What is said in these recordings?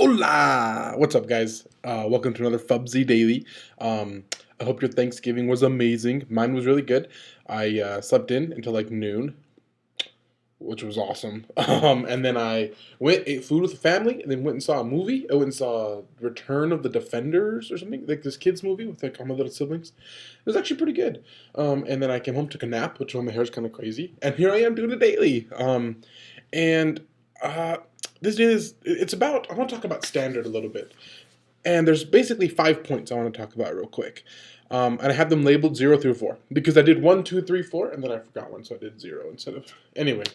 Hola! What's up, guys? Welcome to another FubsyDaily. I hope your Thanksgiving was amazing. Mine was really good. I slept in until like noon, which was awesome. And then I went, ate food with the family, and then went and saw a movie. I went and saw Return of the Defenders or something, like this kids movie with like all my little siblings. It was actually pretty good. And then I came home, took a nap, which my hair's kind of crazy, and here I am doing a daily. And uh, this day is it's about I want to talk about standard a little bit, and there's basically 5 points I want to talk about real quick. And I have them labeled 0 through 4 because I did 1, 2, 3, 4, and then I forgot one, so I did 0 instead of anyway.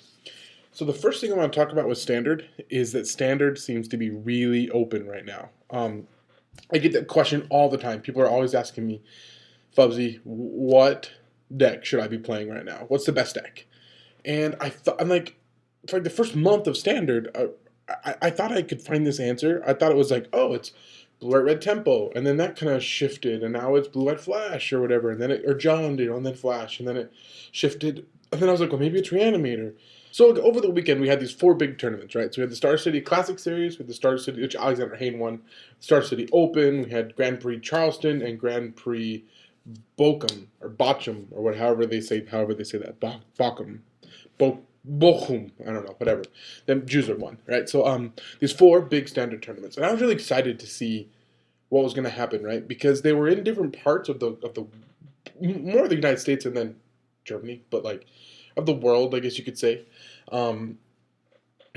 So the first thing I want to talk about with standard is that standard seems to be really open right now. I get that question all the time. People are always asking me, Fubsy, what deck should I be playing right now? What's the best deck? And I'm like, for like the first month of standard, I thought I could find this answer. I thought it was like, oh, it's blue white red tempo, and then that kind of shifted, and now it's blue white flash or whatever, and then or John, and then flash, and then it shifted, and then I was like, well, maybe it's reanimator. So like, over the weekend we had these 4 big tournaments, right? So we had the Star City Classic Series, with the Star City, which Alexander Hayne won, Star City Open. We had Grand Prix Charleston and Grand Prix Bochum or Bochum or however they say that Bochum. Bochum, I don't know, whatever. Then Jews are one, right? So these 4 big standard tournaments, and I was really excited to see what was going to happen, right? Because they were in different parts of the more of the United States and then Germany, but like of the world, I guess you could say. Um,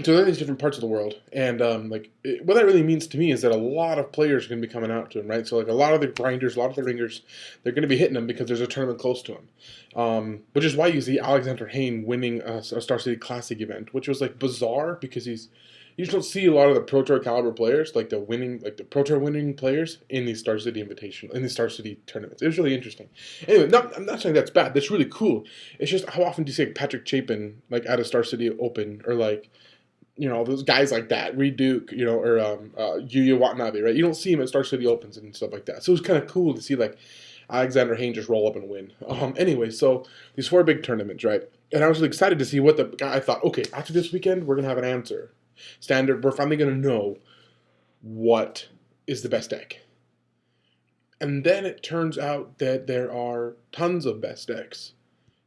so they're in these different parts of the world, and what that really means to me is that a lot of players are going to be coming out to him, right? So like a lot of the grinders, a lot of the ringers, they're going to be hitting him because there's a tournament close to him, which is why you see Alexander Hayne winning a Star City Classic event, which was like bizarre because you just don't see a lot of the Pro Tour caliber players, like the Pro Tour winning players in these Star City Invitation, in these Star City tournaments. It was really interesting. Anyway, I'm not saying that's bad. That's really cool. It's just how often do you see like Patrick Chapin like at a Star City Open, or like those guys like that, Reed Duke, or Yuya Watanabe, right? You don't see him at Star City Opens and stuff like that. So it was kind of cool to see like Alexander Hayne just roll up and win. Anyway, so these 4 big tournaments, right? And I was really excited to see what the guy. I thought, okay, after this weekend, we're gonna have an answer. Standard, we're finally gonna know what is the best deck. And then it turns out that there are tons of best decks.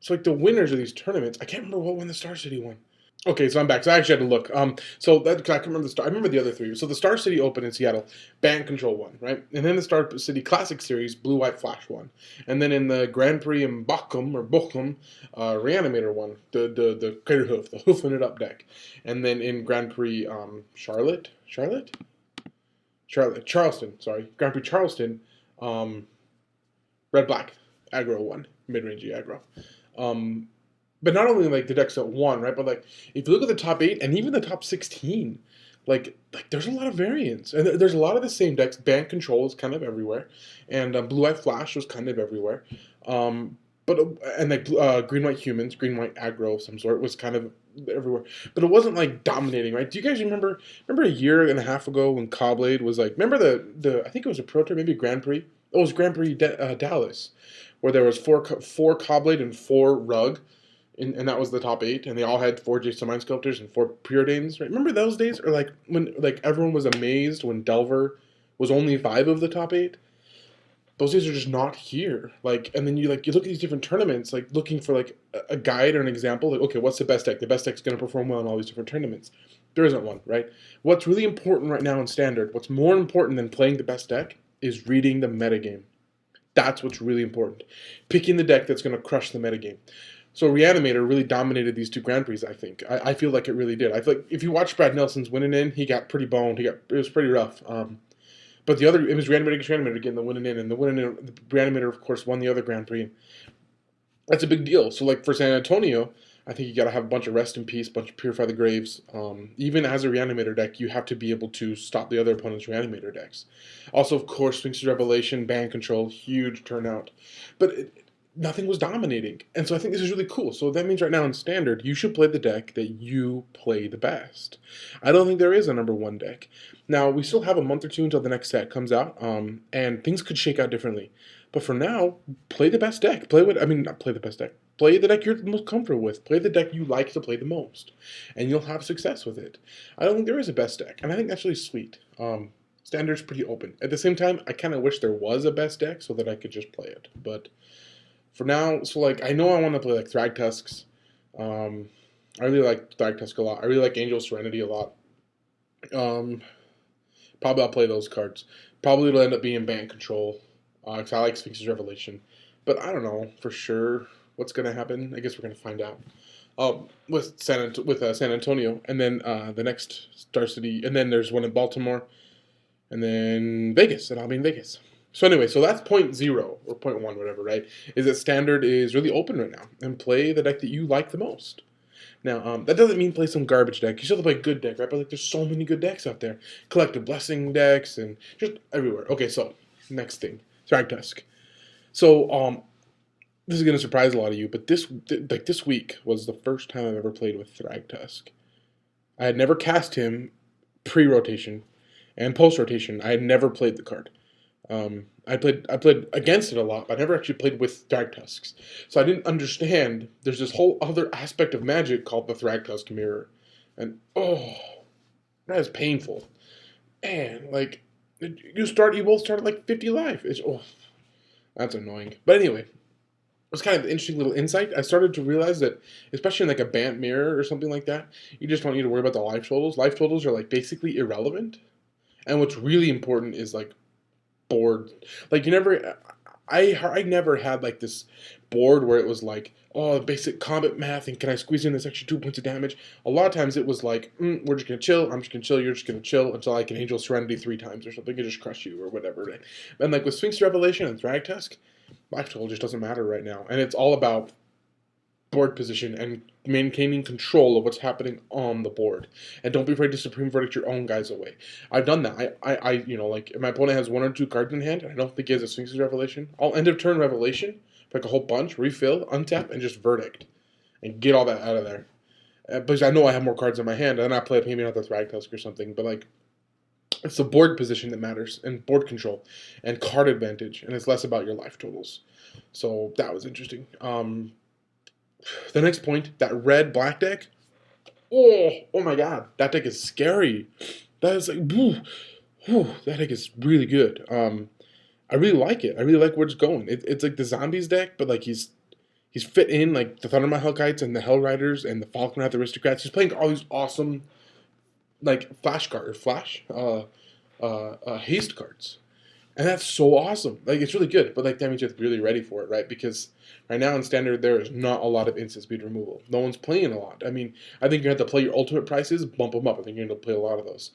So like the winners of these tournaments, I can't remember what one the Star City won. Okay, so I'm back. So I actually had to look. So that I can remember the Star. I remember the other 3. So the Star City Open in Seattle, Band Control won, right? And then the Star City Classic Series, Blue White Flash won. And then in the Grand Prix in Bochum, Reanimator won the Crater Hoof, the hoofing it up deck. And then in Grand Prix Charleston, sorry, Grand Prix Charleston, Red Black aggro won, mid range aggro. But not only like the decks that won, right? But like if you look at the top 8 and even the top 16, like there's a lot of variance, and there's a lot of the same decks. Band Control is kind of everywhere, and Blue Eye Flash was kind of everywhere. But and like Green White Humans, Green White Aggro of some sort was kind of everywhere. But it wasn't like dominating, right? Do you guys remember a year and a half ago when Cobblade was like? Remember the I think it was a Pro Tour, maybe a Grand Prix. Oh, it was Grand Prix Dallas, where there was four Cobblade and 4 Rug. And that was the top 8, and they all had 4 Jason Mind Sculptors and 4 Preordains, right? Remember those days? Or like when like everyone was amazed when Delver was only 5 of the top 8? Those days are just not here. Like, and then you look at these different tournaments, like looking for like a guide or an example, like, okay, what's the best deck? The best deck's gonna perform well in all these different tournaments. There isn't one, right? What's really important right now in standard, what's more important than playing the best deck is reading the metagame. That's what's really important. Picking the deck that's gonna crush the metagame. So Reanimator really dominated these 2 Grand Prix, I think. I feel like it really did. I feel like if you watch Brad Nelson's winning in, he got pretty boned. It was pretty rough. But it was Reanimator against Reanimator getting the winning in, and the Reanimator, of course, won the other Grand Prix. That's a big deal. So like for San Antonio, I think you got to have a bunch of Rest in Peace, a bunch of Purify the Graves. Even as a Reanimator deck, you have to be able to stop the other opponent's Reanimator decks. Also, of course, Sphinx's Revelation, Band Control, huge turnout. But nothing was dominating. And so I think this is really cool. So that means right now in Standard, you should play the deck that you play the best. I don't think there is a number 1 deck. Now, we still have a month or 2 until the next set comes out, and things could shake out differently. But for now, play the best deck. Not play the best deck. Play the deck you're the most comfortable with. Play the deck you like to play the most, and you'll have success with it. I don't think there is a best deck, and I think that's really sweet. Standard's pretty open. At the same time, I kind of wish there was a best deck so that I could just play it. But for now, so like I know I want to play like Thragtusks. I really like Thragtusk a lot. I really like Angel Serenity a lot. Um, Probably I'll play those cards. Probably it'll end up being Band Control, because I like Sphinx's Revelation. But I don't know for sure what's gonna happen. I guess we're gonna find out. With San Antonio, and then the next Star City, and then there's one in Baltimore, and then Vegas, and I'll be in Vegas. So anyway, so that's point zero or point one, whatever, right? Is that Standard is really open right now, and play the deck that you like the most. Now, that doesn't mean play some garbage deck. You still have to play a good deck, right? But like, there's so many good decks out there. Collective Blessing decks and just everywhere. Okay, so next thing, Thragtusk. So, this is gonna surprise a lot of you, but this week was the first time I've ever played with Thragtusk. I had never cast him pre-rotation and post-rotation. I had never played the card. I played against it a lot, but I never actually played with Thragtusks. So I didn't understand there's this whole other aspect of Magic called the Thragtusk Mirror. And oh, that is painful. Man, like you both start at like 50 life. That's annoying. But anyway, it was kind of an interesting little insight. I started to realize that, especially in like a Bant Mirror or something like that, you just don't need to worry about the life totals. Life totals are like basically irrelevant. And what's really important is like board. Like I never had like this board where it was like, oh, basic combat math and can I squeeze in this extra 2 points of damage. A lot of times it was like, we're just gonna chill, I'm just gonna chill, you're just gonna chill until I can Angel Serenity 3 times or something and just crush you or whatever, right? And like with Sphinx Revelation and Thragtusk, life total just doesn't matter right now, and it's all about board position and maintaining control of what's happening on the board. And don't be afraid to Supreme Verdict your own guys away. I've done that. Like if my opponent has 1 or 2 cards in hand, and I don't think he has a Sphinx's Revelation, I'll end of turn Revelation, like a whole bunch, refill, untap, and just Verdict. And get all that out of there. Because I know I have more cards in my hand, and I play maybe not the Thragtusk or something, but like, it's the board position that matters, and board control, and card advantage, and it's less about your life totals. So that was interesting. The next point, that red-black deck, oh my god, that deck is scary. That is like, that deck is really good. I really like it. I really like where it's going. It's like the zombies deck, but like he's fit in like the Thundermaw Hellkites and the Hell Riders and the Falkenrath Aristocrats. He's playing all these awesome like haste cards. And that's so awesome. Like, it's really good, but like that means you have to be really ready for it, right? Because right now in Standard there is not a lot of instant speed removal. No one's playing a lot. I mean, I think you have to play your ultimate prices, bump them up. I think you're going to play a lot of those.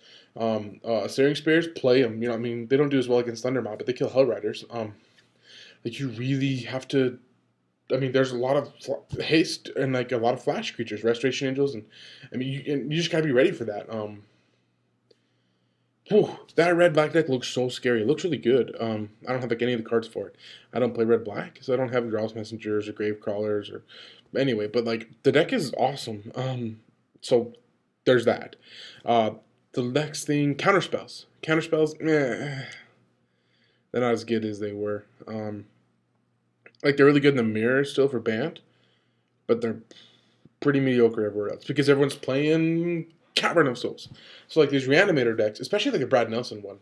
Searing Spears, play them. You know, I mean, they don't do as well against Thundermaw, but they kill Hell Riders. Like, you really have to. I mean, there's a lot of haste and like a lot of flash creatures, Restoration Angels, and I mean, you just gotta be ready for that. That red-black deck looks so scary. It looks really good. I don't have like any of the cards for it. I don't play red-black, so I don't have Growl's Messengers or Grave Crawlers or anyway. But like the deck is awesome. So there's that. The next thing, counterspells. Counterspells, they're not as good as they were. Like they're really good in the mirror still for Bant, but they're pretty mediocre everywhere else because everyone's playing Cavern of Souls. So like these reanimator decks, especially like the Brad Nelson one,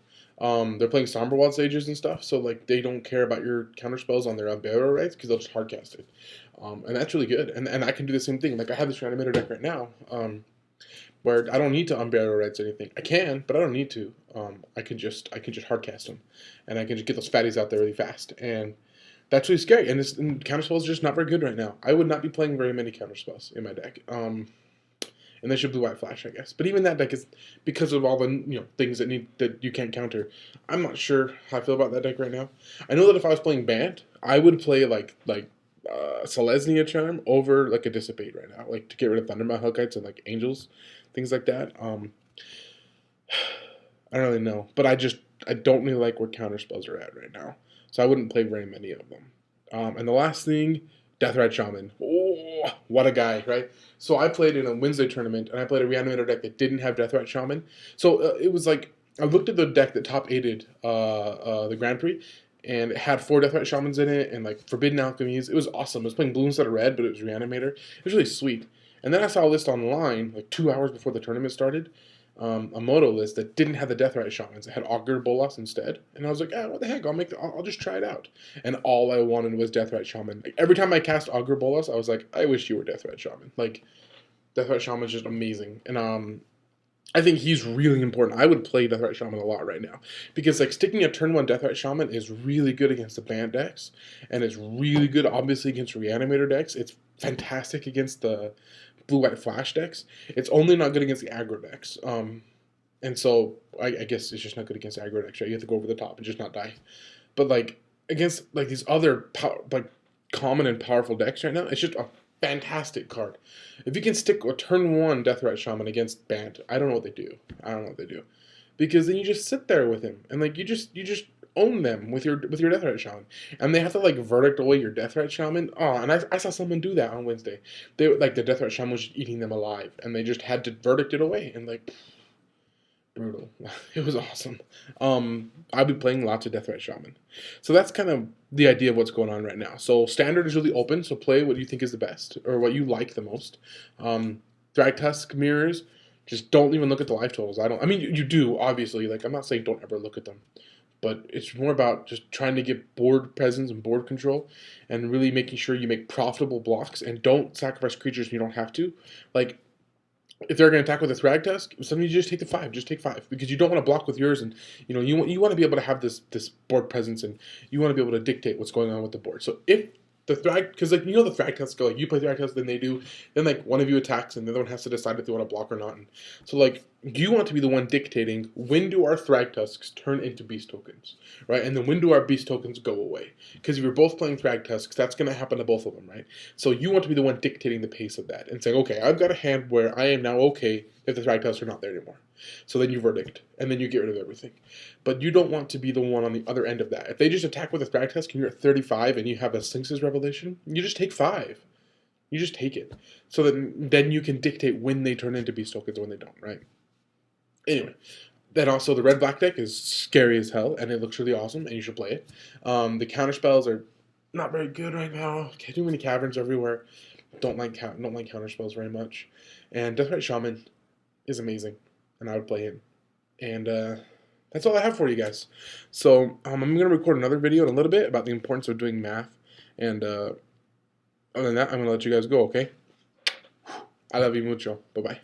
they're playing Somberwald Sages and stuff, so like they don't care about your counter spells on their Unburial Rites because they'll just hardcast it, and that's really good. And I can do the same thing. Like I have this reanimator deck right now, where I don't need to Unburial Rites or anything. I can, but I don't need to. I can just hardcast them, and I can just get those fatties out there really fast. And that's really scary. And counterspells are just not very good right now. I would not be playing very many counterspells in my deck. And they should blue-white flash, I guess. But even that deck is because of all the things that you can't counter. I'm not sure how I feel about that deck right now. I know that if I was playing Bant, I would play like Selesnya Charm over like a Dissipate right now, like to get rid of Thundermaw Hellkites and like Angels, things like that. I don't really know, but I don't really like where counterspells are at right now, so I wouldn't play very many of them. And the last thing, Deathrite Shaman. Oh, what a guy, right? So I played in a Wednesday tournament, and I played a Reanimator deck that didn't have Deathrite Shaman. So it was like, I looked at the deck that top 8'd the Grand Prix, and it had 4 Deathrite Shamans in it and like Forbidden Alchemies. It was awesome. I was playing blue instead of red, but it was Reanimator. It was really sweet. And then I saw a list online like 2 hours before the tournament started, a moto list that didn't have the Deathrite Shamans. It had Augur Bolas instead, and I was like, ah, what the heck? I'll just try it out. And all I wanted was Deathrite Shaman. Like, every time I cast Augur Bolas, I was like, I wish you were Deathrite Shaman. Like, Deathrite Shaman is just amazing, and I think he's really important. I would play Deathrite Shaman a lot right now because like sticking a turn 1 Deathrite Shaman is really good against the Bant decks, and it's really good obviously against Reanimator decks. It's fantastic against the blue-white flash decks. It's only not good against the aggro decks. And so I guess it's just not good against aggro decks, right? You have to go over the top and just not die. But like against like these other like common and powerful decks right now, it's just a fantastic card. If you can stick a turn 1 Deathrite Shaman against Bant, I don't know what they do. I don't know what they do. Because then you just sit there with him and like you just own them with your Deathrite Shaman, and they have to like verdict away your Deathrite Shaman. Oh, and I saw someone do that on Wednesday. They like the Deathrite Shaman was just eating them alive, and they just had to verdict it away, and like brutal. It was awesome. I'll be playing lots of Deathrite Shaman, so that's kind of the idea of what's going on right now. So standard is really open. So play what you think is the best or what you like the most. Thragtusk mirrors. Just don't even look at the life totals. I don't. I mean, you do obviously. Like I'm not saying don't ever look at them, but it's more about just trying to get board presence and board control, and really making sure you make profitable blocks and don't sacrifice creatures you don't have to. Like if they're going to attack with a Thragtusk, sometimes you just take the 5. Just take 5 because you don't want to block with yours, and you want to be able to have this board presence, and you want to be able to dictate what's going on with the board. So if the because like the Thragtusk go like you play Thragtusk, then they do, then like one of you attacks and the other one has to decide if they want to block or not. And so like you want to be the one dictating when do our Thragtusks turn into beast tokens, right? And then when do our beast tokens go away? Because if you're both playing Thragtusks, that's going to happen to both of them, right? So you want to be the one dictating the pace of that and saying, okay, I've got a hand where I am now okay if the Thragtusks are not there anymore. So then you verdict, and then you get rid of everything. But you don't want to be the one on the other end of that. If they just attack with a Thragtusk and you're at 35 and you have a Sphinx's Revelation, you just take 5. You just take it. So then you can dictate when they turn into beast tokens and when they don't, right? Anyway, then also the red-black deck is scary as hell, and it looks really awesome, and you should play it. The counterspells are not very good right now. Too many caverns everywhere. Don't like counterspells very much. And Deathrite Shaman is amazing, and I would play him. And that's all I have for you guys. So I'm going to record another video in a little bit about the importance of doing math. And other than that, I'm going to let you guys go, okay? I love you mucho. Bye-bye.